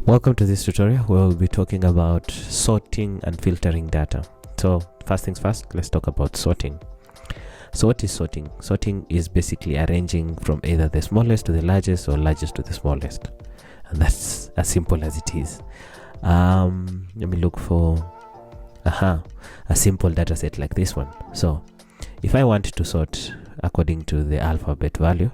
Welcome to this tutorial where we'll be talking about sorting and filtering data. So first things first, let's talk about sorting. So what is sorting? Sorting is basically arranging from either the smallest to the largest or largest to the smallest. And that's as simple as it is. Let me look for a simple data set like this one. So if I want to sort according to the alphabet value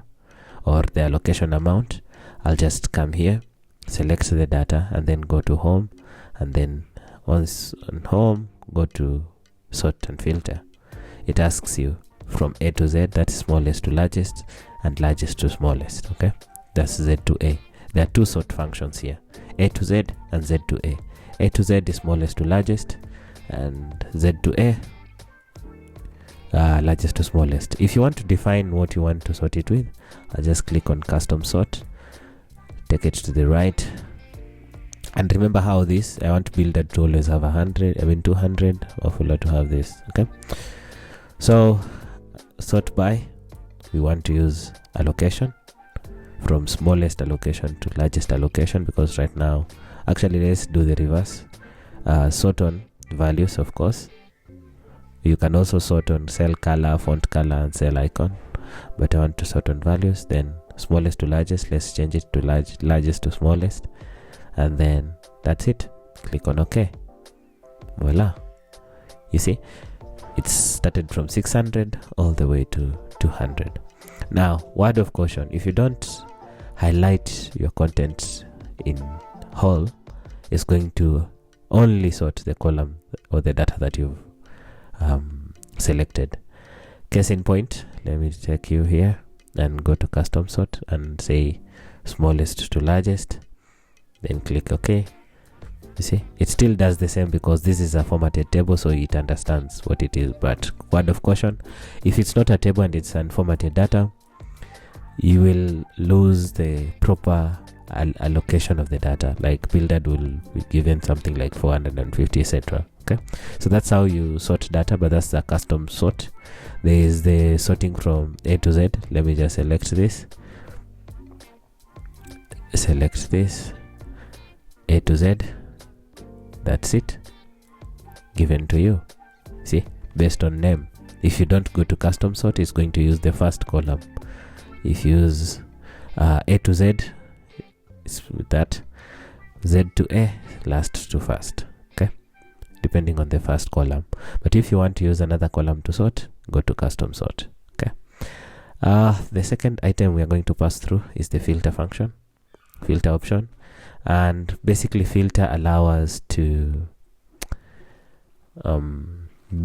or the allocation amount, I'll just come here, select the data, and then go to home, and then once on home, go to sort and filter. It asks you from A to Z, that is smallest to largest and largest to smallest. Okay, that's Z to A. There are two sort functions here, A to Z and Z to A. A to Z is smallest to largest, and Z to A, largest to smallest. If you want to define what you want to sort it with, I'll just click on custom sort, take it to the right, and remember how this, I want builder to always have 200, or fuller to have this. Okay, so sort by, we want to use allocation from smallest allocation to largest allocation, because right now, actually let's do the reverse. Sort on values, of course. You can also sort on cell color, font color, and cell icon, but I want to sort on values. Then smallest to largest, let's change it to largest to smallest, and then that's it. Click on OK. Voila, you see it's started from 600 all the way to 200. Now, word of caution, if you don't highlight your content in whole, it's going to only sort the column or the data that you've selected. Case in point, let me take you here and go to custom sort and say smallest to largest, then click OK. You see, it still does the same because this is a formatted table, so it understands what it is. But word of caution, if it's not a table and it's unformatted data, you will lose the proper allocation of the data. Like builder will be given something like 450, etc. Okay, so that's how you sort data, but that's the custom sort. There is the sorting from A to Z. Let me just select this, A to Z, that's it, given to you. See, based on name. If you don't go to custom sort, it's going to use the first column. If you use A to Z, it's with that, Z to A, last to first. Okay, depending on the first column. But if you want to use another column to sort, go to custom sort. Okay, the second item we are going to pass through is the filter function, filter option. And basically filter allow us to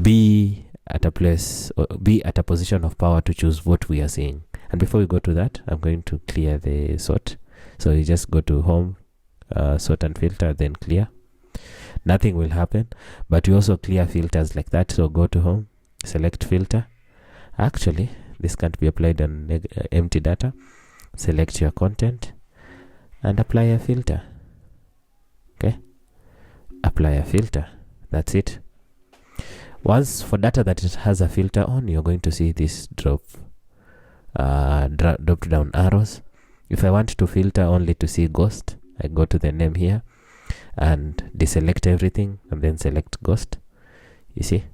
be at a place, or be at a position of power to choose what we are seeing. And before we go to that, I'm going to clear the sort. So you just go to home, sort and filter, then clear. Nothing will happen, but you also clear filters like that. So go to home, select filter. Actually, this can't be applied on empty data. Select your content and apply a filter. Okay, apply a filter. That's it. Once for data that it has a filter on, you're going to see this drop down arrows. If I want to filter only to see ghost, I go to the name here and deselect everything and then select ghost. You see,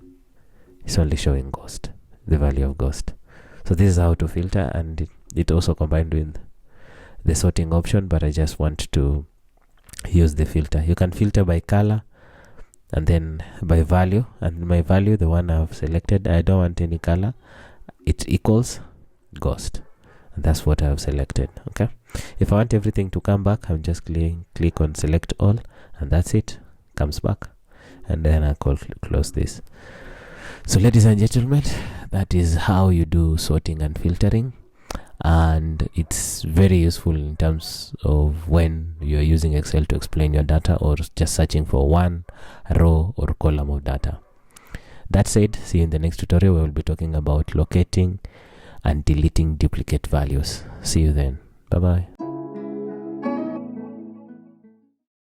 it's only showing ghost, the value of ghost. So this is how to filter, and it also combined with the sorting option, but I just want to use the filter. You can filter by color and then by value, and my value, the one I've selected, I don't want any color, it equals ghost, and that's what I've selected. Okay, if I want everything to come back, I'm just click on select all, and that's it, comes back, and then I close this. So ladies and gentlemen, that is how you do sorting and filtering. And it's very useful in terms of when you're using Excel to explain your data or just searching for one row or column of data. That said, see you in the next tutorial where we'll be talking about locating and deleting duplicate values. See you then. Bye bye.